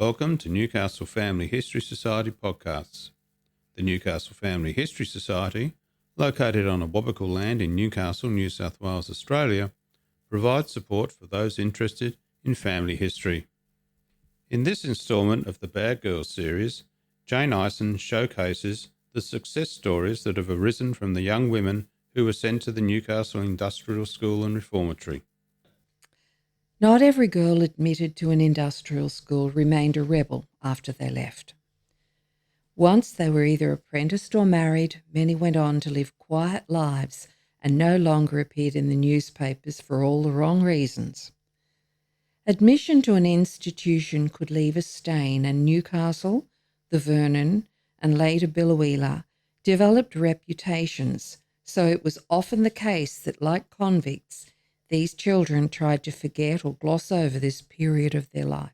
Welcome to Newcastle Family History Society podcasts. The Newcastle Family History Society, located on Awabakal land in Newcastle, New South Wales, Australia, provides support for those interested in family history. In this instalment of the Bad Girls series, Jane Ison showcases the success stories that have arisen from the young women who were sent to the Newcastle Industrial School and Reformatory. Not every girl admitted to an industrial school remained a rebel after they left. Once they were either apprenticed or married, many went on to live quiet lives and no longer appeared in the newspapers for all the wrong reasons. Admission to an institution could leave a stain, and Newcastle, the Vernon, and later Biloela developed reputations, so it was often the case that, like convicts, these children tried to forget or gloss over this period of their life.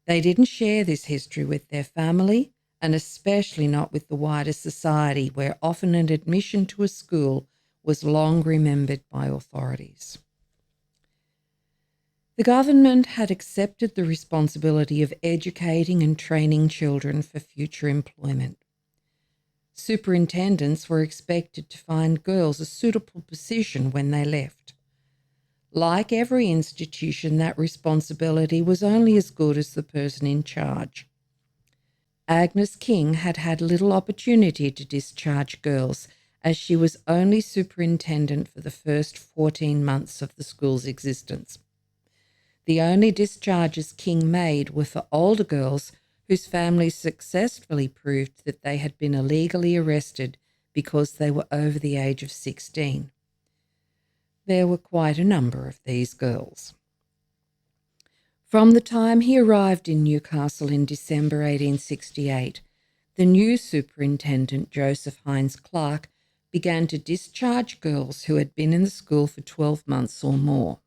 They didn't share this history with their family, and especially not with the wider society, where often an admission to a school was long remembered by authorities. The government had accepted the responsibility of educating and training children for future employment. Superintendents were expected to find girls a suitable position when they left. Like every institution, that responsibility was only as good as the person in charge. Agnes King had had little opportunity to discharge girls, as she was only superintendent for the first 14 months of the school's existence. The only discharges King made were for older girls whose families successfully proved that they had been illegally arrested because they were over the age of 16. There were quite a number of these girls. From the time he arrived in Newcastle in December 1868, the new superintendent, Joseph Hines Clark, began to discharge girls who had been in the school for 12 months or more.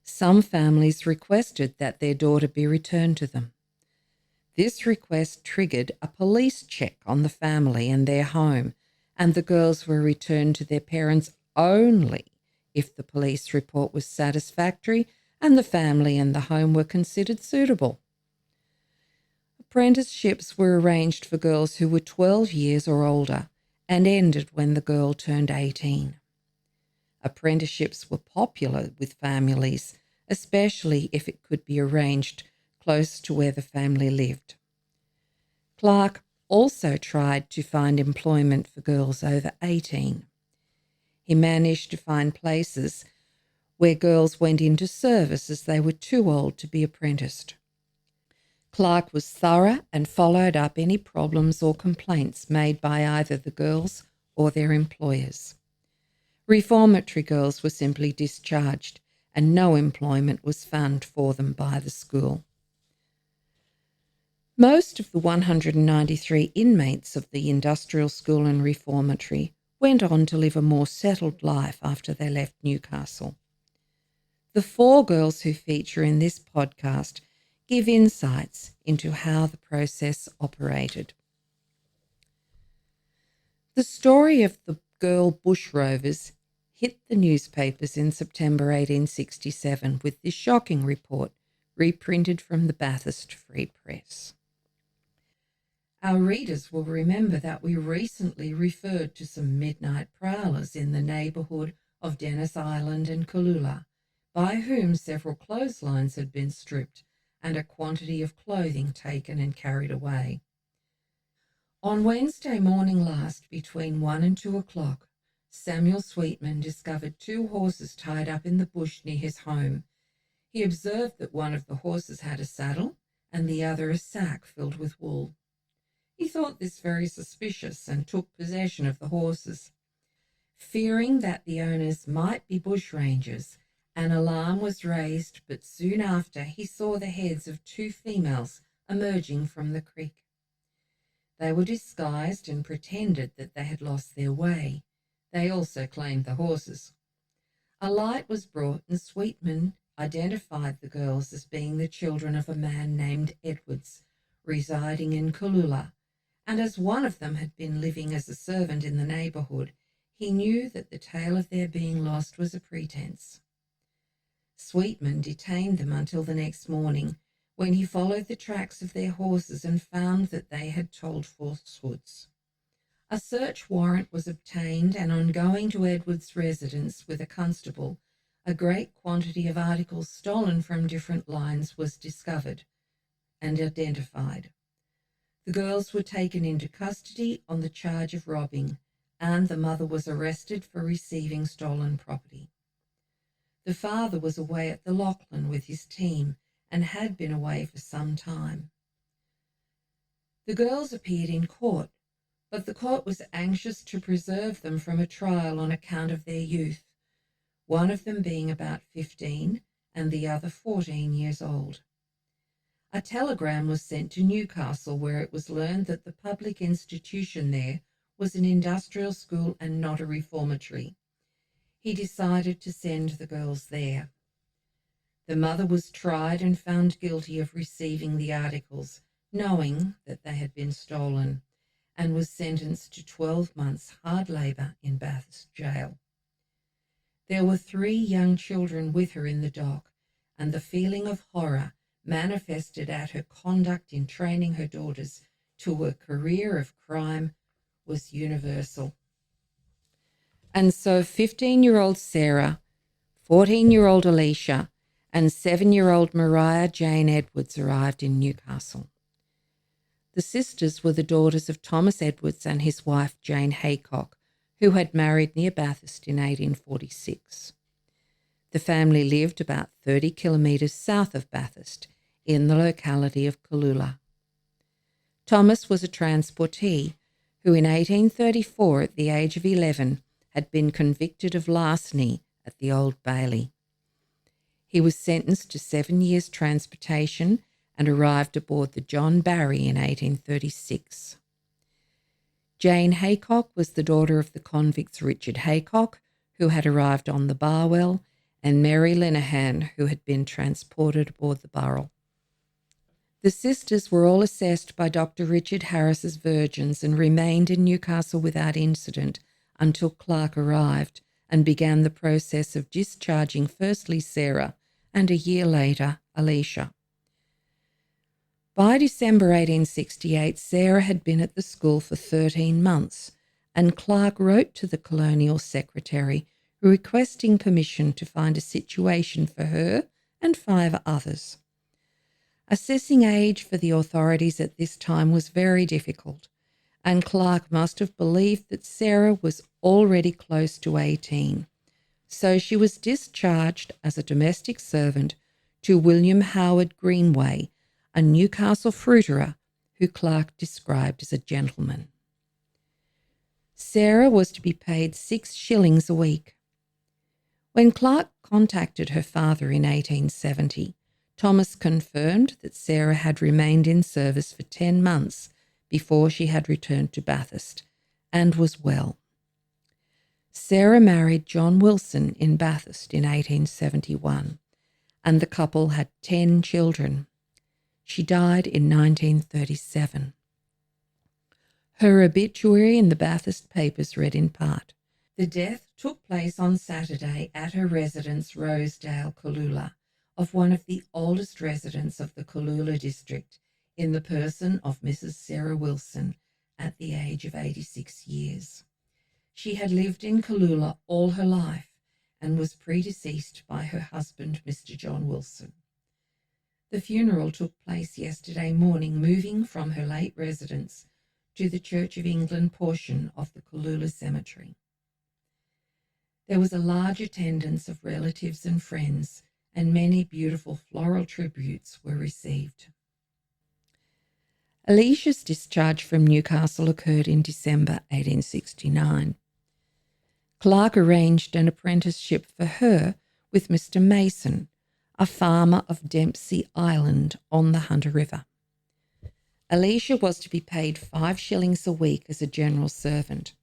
Some families requested that their daughter be returned to them. This request triggered a police check on the family and their home, and the girls were returned to their parents only if the police report was satisfactory and the family and the home were considered suitable. Apprenticeships were arranged for girls who were 12 years or older and ended when the girl turned 18. Apprenticeships were popular with families, especially if it could be arranged close to where the family lived. Clark also tried to find employment for girls over 18. He managed to find places where girls went into service as they were too old to be apprenticed. Clark was thorough and followed up any problems or complaints made by either the girls or their employers. Reformatory girls were simply discharged, and no employment was found for them by the school. Most of the 193 inmates of the Industrial School and Reformatory went on to live a more settled life after they left Newcastle. The 4 girls who feature in this podcast give insights into how the process operated. The story of the girl bushrovers hit the newspapers in September 1867 with this shocking report reprinted from the Bathurst Free Press. Our readers will remember that we recently referred to some midnight prowlers in the neighbourhood of Dennis Island and Cooloola, by whom several clotheslines had been stripped and a quantity of clothing taken and carried away. On Wednesday morning last, between 1 and 2 o'clock, Samuel Sweetman discovered 2 horses tied up in the bush near his home. He observed that one of the horses had a saddle and the other a sack filled with wool. He thought this very suspicious and took possession of the horses. Fearing that the owners might be bushrangers, an alarm was raised, but soon after he saw the heads of 2 females emerging from the creek. They were disguised and pretended that they had lost their way. They also claimed the horses. A light was brought, and Sweetman identified the girls as being the children of a man named Edwards, residing in Cooloola, and as one of them had been living as a servant in the neighbourhood, he knew that the tale of their being lost was a pretence. Sweetman detained them until the next morning, when he followed the tracks of their horses and found that they had told falsehoods. A search warrant was obtained, and on going to Edward's residence with a constable, a great quantity of articles stolen from different lines was discovered and identified. The girls were taken into custody on the charge of robbing, and the mother was arrested for receiving stolen property. The father was away at the Lachlan with his team and had been away for some time. The girls appeared in court, but the court was anxious to preserve them from a trial on account of their youth, one of them being about 15 and the other 14 years old. A telegram was sent to Newcastle, where it was learned that the public institution there was an industrial school and not a reformatory. He decided to send the girls there. The mother was tried and found guilty of receiving the articles, knowing that they had been stolen, and was sentenced to 12 months hard labour in Bathurst jail. There were 3 young children with her in the dock, and the feeling of horror manifested at her conduct in training her daughters to a career of crime was universal. And so 15-year-old Sarah, 14-year-old Alicia, and 7-year-old Mariah Jane Edwards arrived in Newcastle. The sisters were the daughters of Thomas Edwards and his wife Jane Haycock, who had married near Bathurst in 1846. The family lived about 30 kilometres south of Bathurst in the locality of Cooloola. Thomas was a transportee who in 1834, at the age of 11, had been convicted of larceny at the Old Bailey. He was sentenced to 7 years transportation and arrived aboard the John Barry in 1836. Jane Haycock was the daughter of the convicts Richard Haycock, who had arrived on the Barwell, and Mary Linehan, who had been transported aboard the Burrell. The sisters were all assessed by Dr. Richard Harris's Virgins and remained in Newcastle without incident until Clark arrived and began the process of discharging firstly Sarah and a year later Alicia. By December 1868, Sarah had been at the school for 13 months, and Clark wrote to the colonial secretary requesting permission to find a situation for her and 5 others. Assessing age for the authorities at this time was very difficult, and Clark must have believed that Sarah was already close to 18. So she was discharged as a domestic servant to William Howard Greenway, a Newcastle fruiterer who Clark described as a gentleman. Sarah was to be paid 6 shillings a week. When Clark contacted her father in 1870, Thomas confirmed that Sarah had remained in service for 10 months before she had returned to Bathurst and was well. Sarah married John Wilson in Bathurst in 1871, and the couple had 10 children. She died in 1937. Her obituary in the Bathurst papers read in part, "The death took place on Saturday at her residence, Rosedale, Cooloola, of one of the oldest residents of the Cooloola district, in the person of Mrs. Sarah Wilson, at the age of 86 years. She had lived in Cooloola all her life and was predeceased by her husband, Mr. John Wilson. The funeral took place yesterday morning, moving from her late residence to the Church of England portion of the Cooloola Cemetery. There was a large attendance of relatives and friends, and many beautiful floral tributes were received." Alicia's discharge from Newcastle occurred in December 1869. Clark arranged an apprenticeship for her with Mr. Mason, a farmer of Dempsey Island on the Hunter River. Alicia was to be paid 5 shillings a week as a general servant.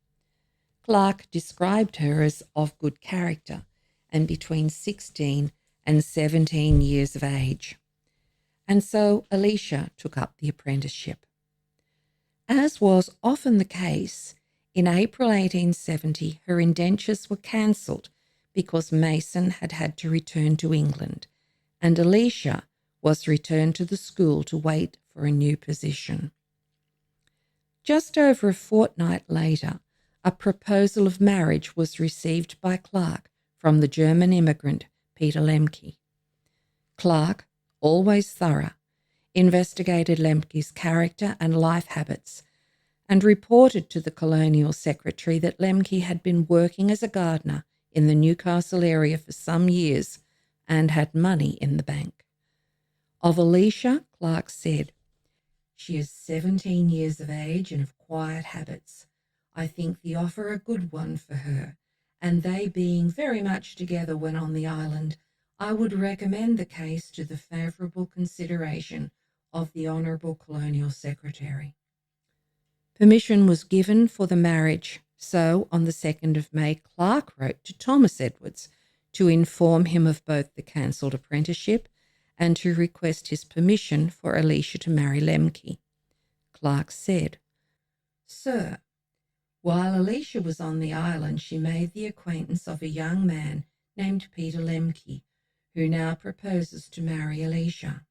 Clark described her as of good character and between 16 and 17 years of age. And so Alicia took up the apprenticeship. As was often the case, in April 1870 her indentures were cancelled because Mason had had to return to England, and Alicia was returned to the school to wait for a new position. Just over a fortnight later, a proposal of marriage was received by Clark from the German immigrant Peter Lemke. Clark, always thorough, investigated Lemke's character and life habits and reported to the colonial secretary that Lemke had been working as a gardener in the Newcastle area for some years and had money in the bank. Of Alicia, Clark said, "She is 17 years of age and of quiet habits. I think the offer a good one for her, and they being very much together when on the island, I would recommend the case to the favourable consideration of the Honourable Colonial Secretary." Permission was given for the marriage, so on the 2nd of May, Clark wrote to Thomas Edwards to inform him of both the cancelled apprenticeship and to request his permission for Alicia to marry Lemke. Clark said, "Sir, while Alicia was on the island, she made the acquaintance of a young man named Peter Lemke, who now proposes to marry Alicia.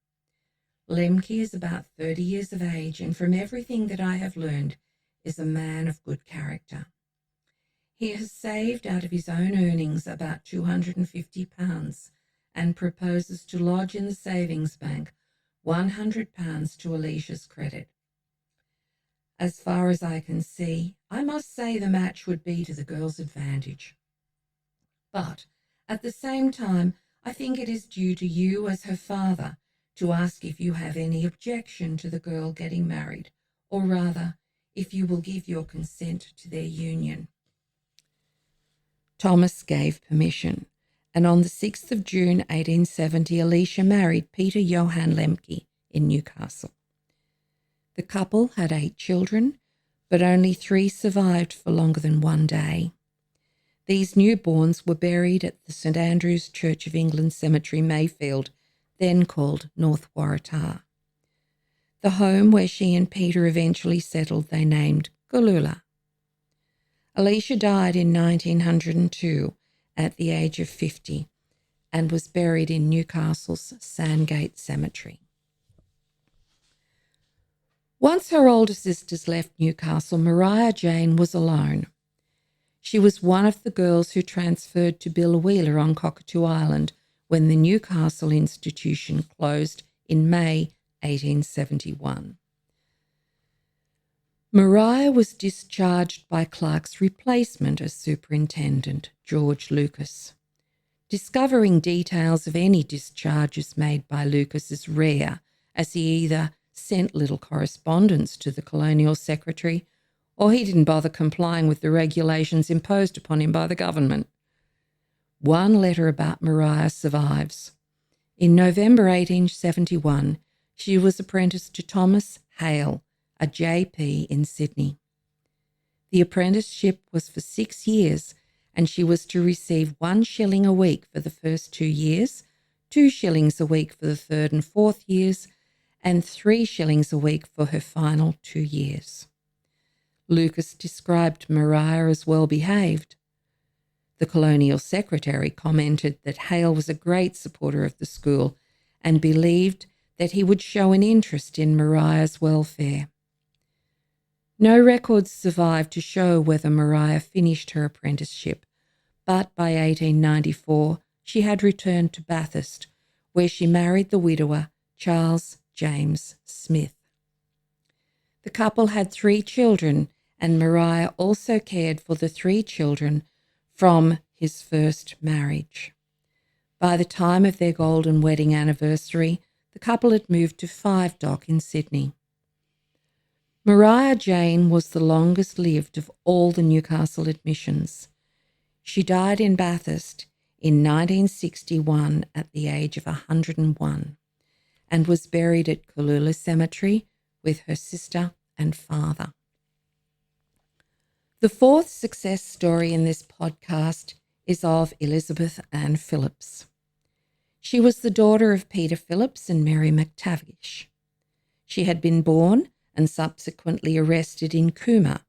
Lemke is about 30 years of age, and from everything that I have learned, is a man of good character. He has saved out of his own earnings about £250 and proposes to lodge in the savings bank £100 to Alicia's credit. As far as I can see, I must say the match would be to the girl's advantage. But at the same time, I think it is due to you as her father to ask if you have any objection to the girl getting married, or rather, if you will give your consent to their union." Thomas gave permission, and on the 6th of June 1870, Alicia married Peter Johann Lemke in Newcastle. The couple had 8 children, but only 3 survived for longer than 1 day. These newborns were buried at the St Andrew's Church of England Cemetery, Mayfield, then called North Waratah. The home where she and Peter eventually settled they named Galula. Alicia died in 1902 at the age of 50 and was buried in Newcastle's Sandgate Cemetery. Once her older sisters left Newcastle, Maria Jane was alone. She was one of the girls who transferred to Billawheeler on Cockatoo Island when the Newcastle institution closed in May 1871. Maria was discharged by Clark's replacement as superintendent, George Lucas. Discovering details of any discharges made by Lucas is rare, as he either sent little correspondence to the colonial secretary or he didn't bother complying with the regulations imposed upon him by the government. One letter about Maria survives. In November 1871, she was apprenticed to Thomas Hale, a JP in Sydney. The apprenticeship was for 6 years, and she was to receive 1 shilling a week for the first 2 years, 2 shillings a week for the 3rd and 4th years, and 3 shillings a week for her final 2 years. Lucas described Maria as well behaved. The colonial secretary commented that Hale was a great supporter of the school and believed that he would show an interest in Maria's welfare. No records survive to show whether Maria finished her apprenticeship, but by 1894 she had returned to Bathurst, where she married the widower Charles James Smith. The couple had 3 children, and Maria also cared for the 3 children from his first marriage. By the time of their golden wedding anniversary, the couple had moved to 5 Dock in Sydney. Maria Jane was the longest lived of all the Newcastle admissions. She died in Bathurst in 1961 at the age of 101 and was buried at Galula Cemetery with her sister and father. The 4th success story in this podcast is of Elizabeth Ann Phillips. She was the daughter of Peter Phillips and Mary McTavish. She had been born and subsequently arrested in Cooma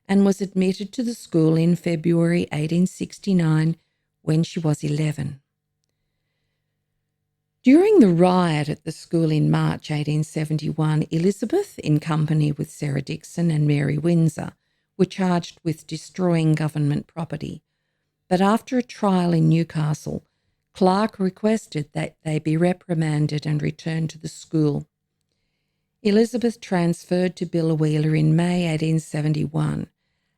and was admitted to the school in February 1869 when she was 11. During the riot at the school in March 1871, Elizabeth, in company with Sarah Dixon and Mary Windsor, were charged with destroying government property. But after a trial in Newcastle, Clark requested that they be reprimanded and returned to the school. Elizabeth transferred to Biloela in May 1871,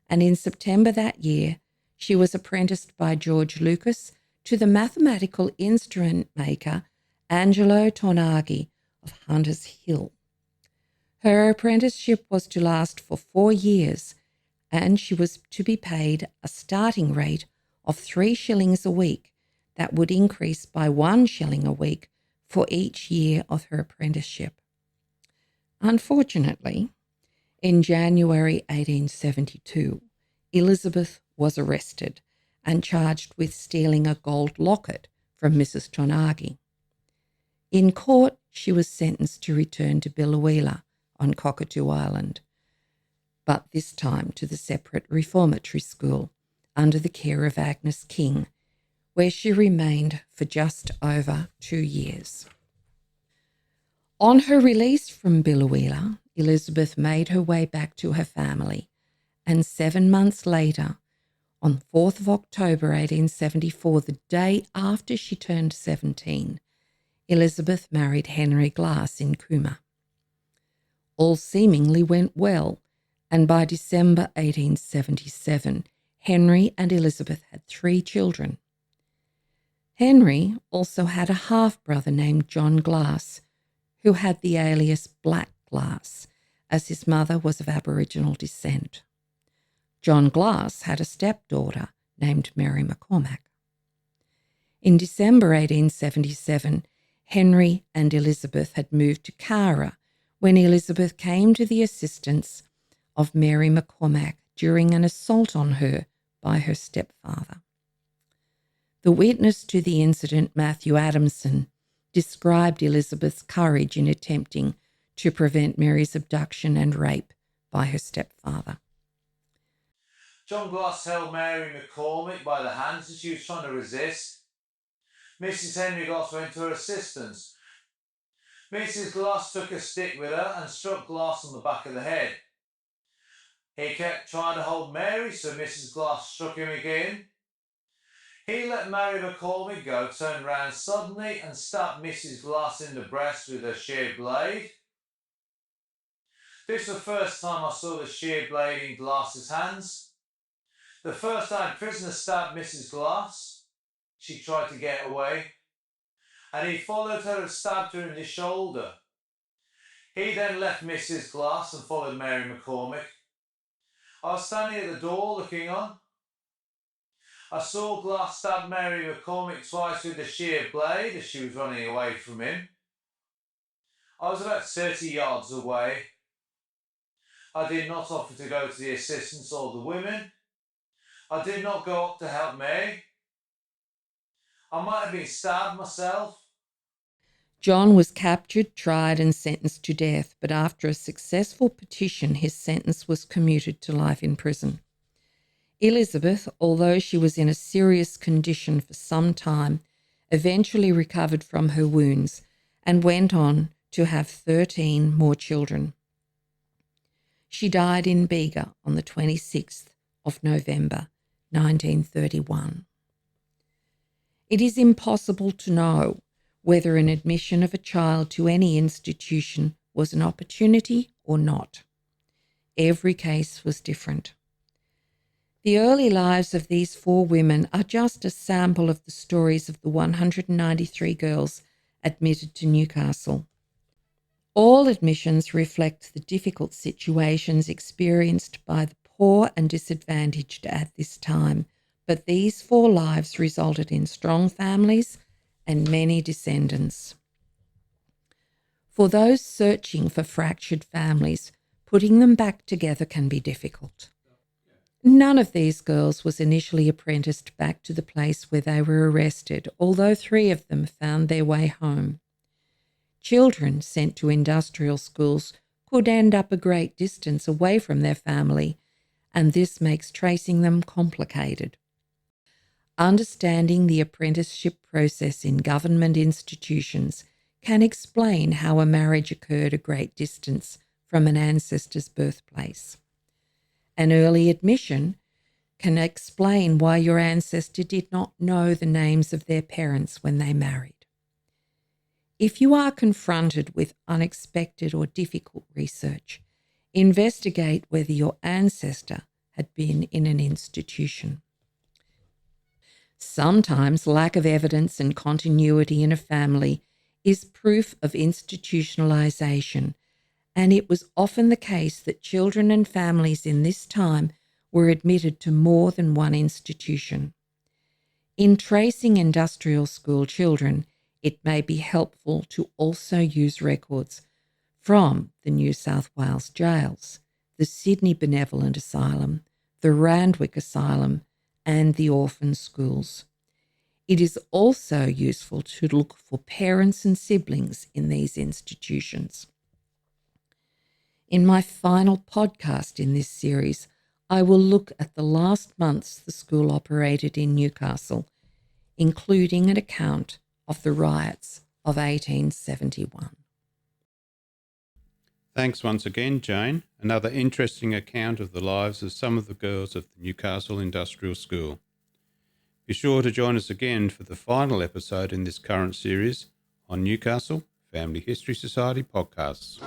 and in September that year, she was apprenticed by George Lucas to the mathematical instrument maker Angelo Tornaghi of Hunters Hill. Her apprenticeship was to last for 4 years, and she was to be paid a starting rate of 3 shillings a week that would increase by 1 shilling a week for each year of her apprenticeship. Unfortunately, in January 1872, Elizabeth was arrested and charged with stealing a gold locket from Mrs. Tornaghi. In court, she was sentenced to return to Biloela on Cockatoo Island, but this time to the separate Reformatory school under the care of Agnes King, where she remained for just over 2 years. On her release from Biloela, Elizabeth made her way back to her family, and 7 months later, on 4th of October 1874, the day after she turned 17, Elizabeth married Henry Glass in Cooma. All seemingly went well, and by December 1877, Henry and Elizabeth had 3 children. Henry also had a half-brother named John Glass, who had the alias Black Glass, as his mother was of Aboriginal descent. John Glass had a stepdaughter named Mary McCormack. In December 1877, Henry and Elizabeth had moved to Cara when Elizabeth came to the assistance of Mary McCormack during an assault on her by her stepfather. The witness to the incident, Matthew Adamson, described Elizabeth's courage in attempting to prevent Mary's abduction and rape by her stepfather. John Glass held Mary McCormick by the hands as she was trying to resist. Mrs. Henry Glass went to her assistance. Mrs. Glass took a stick with her and struck Glass on the back of the head. He kept trying to hold Mary, so Mrs. Glass struck him again. He let Mary McCormick go, turned round suddenly and stabbed Mrs. Glass in the breast with a sheared blade. This was the first time I saw the sheared blade in Glass's hands. The first time prisoner stabbed Mrs. Glass, she tried to get away, and he followed her and stabbed her in the shoulder. He then left Mrs. Glass and followed Mary McCormick. I was standing at the door looking on. I saw Glass stab Mary McCormick twice with the sheared blade as she was running away from him. I was about 30 yards away. I did not offer to go to the assistance of the women. I did not go up to help Mary. I might have been stabbed myself. John was captured, tried and sentenced to death, but after a successful petition, his sentence was commuted to life in prison. Elizabeth, although she was in a serious condition for some time, eventually recovered from her wounds and went on to have 13 more children. She died in Bega on the 26th of November, 1931. It is impossible to know whether an admission of a child to any institution was an opportunity or not. Every case was different. The early lives of these 4 women are just a sample of the stories of the 193 girls admitted to Newcastle. All admissions reflect the difficult situations experienced by the poor and disadvantaged at this time, but these 4 lives resulted in strong families and many descendants. For those searching for fractured families, putting them back together can be difficult. None of these girls was initially apprenticed back to the place where they were arrested, although 3 of them found their way home. Children sent to industrial schools could end up a great distance away from their family, and this makes tracing them complicated. Understanding the apprenticeship process in government institutions can explain how a marriage occurred a great distance from an ancestor's birthplace. An early admission can explain why your ancestor did not know the names of their parents when they married. If you are confronted with unexpected or difficult research, investigate whether your ancestor had been in an institution. Sometimes lack of evidence and continuity in a family is proof of institutionalization, and it was often the case that children and families in this time were admitted to more than one institution. In tracing industrial school children, it may be helpful to also use records from the New South Wales jails, the Sydney Benevolent Asylum, the Randwick Asylum, and the orphan schools. It is also useful to look for parents and siblings in these institutions. In my final podcast in this series, I will look at the last months the school operated in Newcastle, including an account of the riots of 1871. Thanks once again, Jane. Another interesting account of the lives of some of the girls of the Newcastle Industrial School. Be sure to join us again for the final episode in this current series on Newcastle Family History Society podcasts.